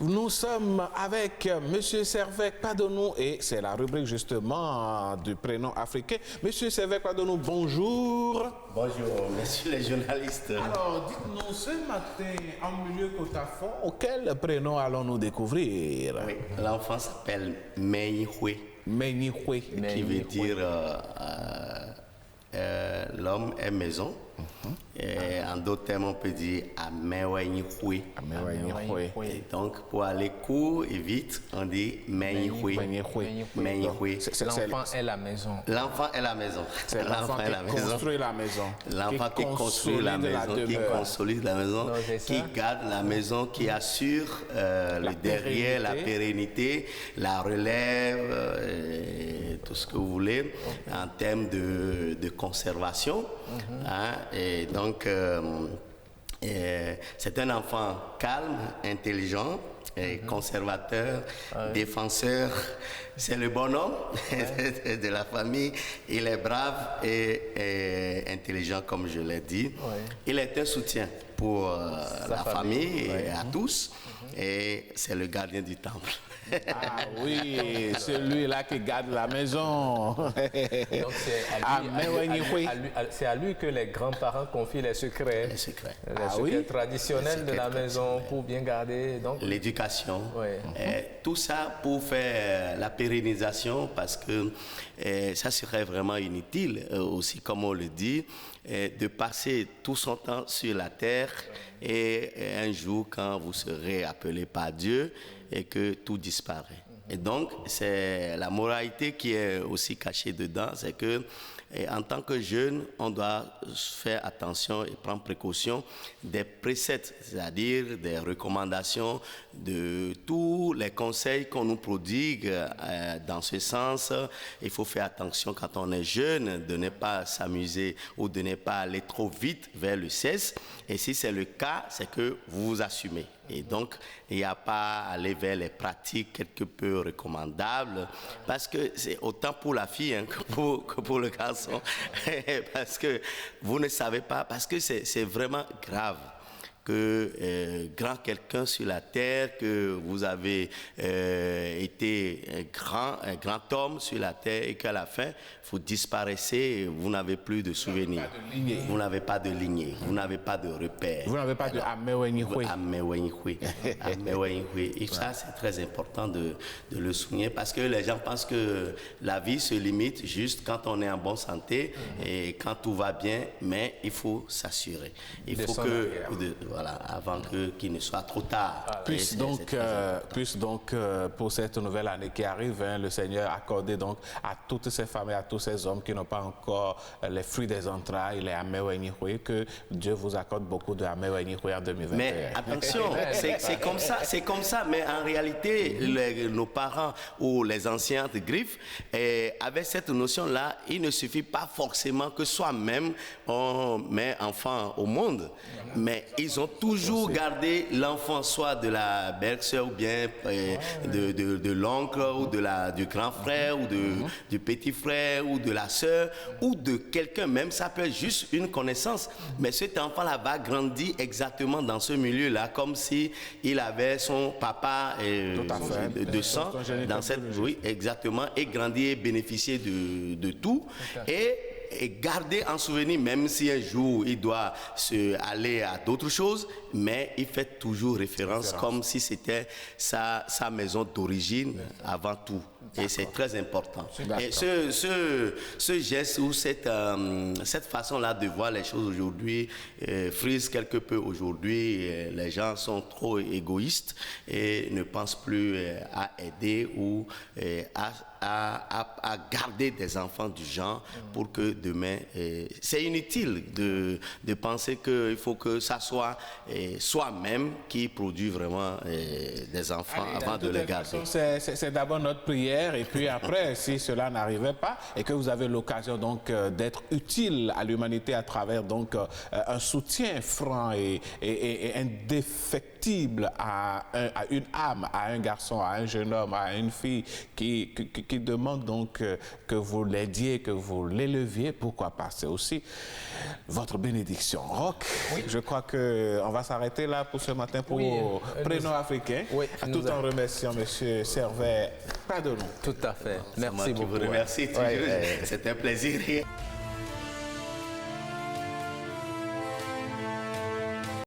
Nous sommes avec Monsieur Servec Padonou et c'est la rubrique justement du prénom africain. Monsieur Servec Padonou, bonjour. Bonjour, messieurs les journalistes. Alors, dites-nous ce matin, en milieu Côte-à-Fond, quel prénom allons-nous découvrir? Oui, l'enfant s'appelle Menyihwe. Menyihwe. Qui veut dire l'homme est maison. Et en d'autres termes, on peut dire Amewenyihwe. Et donc, pour aller court et vite, on dit Menyihwe. L'enfant est la maison. L'enfant est la maison. C'est l'enfant qui construit la maison. L'enfant qui construit la maison, qui consolide la maison, qui garde la maison, qui assure le derrière, la pérennité, la relève, tout ce que vous voulez, en termes de conservation. Et donc, c'est un enfant calme, intelligent, conservateur, défenseur. C'est le bonhomme de la famille. Il est brave et intelligent, comme je l'ai dit. Il est un soutien pour la famille et à tous. Et c'est le gardien du temple. Ah oui, celui-là qui garde la maison. Donc c'est à lui que les grands-parents confient les secrets. Les secrets. Les secrets traditionnels de la maison pour bien garder. L'éducation. Tout ça pour faire la pérennisation parce que ça serait vraiment inutile aussi, comme on le dit, de passer tout son temps sur la terre et un jour quand vous serez appelé par Dieu et que tout disparaît. Et donc, c'est la moralité qui est aussi cachée dedans, c'est que en tant que jeune, on doit faire attention et prendre précaution des préceptes, c'est-à-dire des recommandations, de tous les conseils qu'on nous prodigue dans ce sens. Il faut faire attention quand on est jeune de ne pas s'amuser ou de ne pas aller trop vite vers le sexe. Et si c'est le cas, c'est que vous vous assumez. Et donc, il n'y a pas à aller vers les pratiques quelque peu recommandables, parce que c'est autant pour la fille que pour le garçon, parce que vous ne savez pas, parce que c'est vraiment grave que grand quelqu'un sur la terre, que vous avez été un grand homme sur la terre et qu'à la fin, vous disparaissez, vous n'avez plus de souvenirs. Vous n'avez pas de lignée, vous n'avez pas de repère. Vous n'avez pas de Amewenyihwe. Et ça, c'est très important de le souligner parce que les gens pensent que la vie se limite juste quand on est en bonne santé et quand tout va bien, mais il faut s'assurer. Il faut que... Voilà, avant qu'il ne soit trop tard. Puisse donc, pour cette nouvelle année qui arrive, le Seigneur accorde donc à toutes ces femmes et à tous ces hommes qui n'ont pas encore les fruits des entrailles, les Amewenyihwe, que Dieu vous accorde beaucoup de Amewenyihwe en 2021. Mais attention, c'est comme ça, mais en réalité, nos parents ou les anciens de Griffes avaient cette notion-là. Il ne suffit pas forcément que soi-même on met enfant au monde, mais ils ont toujours gardé l'enfant soit de la belle-sœur ou bien de l'oncle ou du grand frère ou du petit frère ou de la sœur ou de quelqu'un même. Ça peut être juste une connaissance, mais cet enfant-là va grandir exactement dans ce milieu-là comme si il avait son papa de sang dans cette... Oui, exactement, et grandir et bénéficier de tout. Et garder en souvenir, même si un jour il doit aller à d'autres choses, mais il fait toujours référence comme si c'était sa maison d'origine avant tout. Et c'est très important. Et ce geste ou cette façon-là de voir les choses aujourd'hui frise quelque peu aujourd'hui. Les gens sont trop égoïstes et ne pensent plus à aider ou à garder des enfants du genre pour que demain... c'est inutile de penser qu'il faut que ça soit soi-même qui produit vraiment des enfants avant de les garder. C'est d'abord notre prière prière, et puis après, si cela n'arrivait pas, et que vous avez l'occasion donc d'être utile à l'humanité à travers donc un soutien franc et indéfectible à une âme, à un garçon, à un jeune homme, à une fille qui demande donc que vous l'aidiez, que vous l'éleviez, pourquoi pas? C'est aussi votre bénédiction. Roch, je crois qu'on va s'arrêter là pour ce matin pour Prénom africain, tout en remerciant M. Servet. Pas de nom. Tout à fait. Merci beaucoup. Je vous remercie. C'est un plaisir.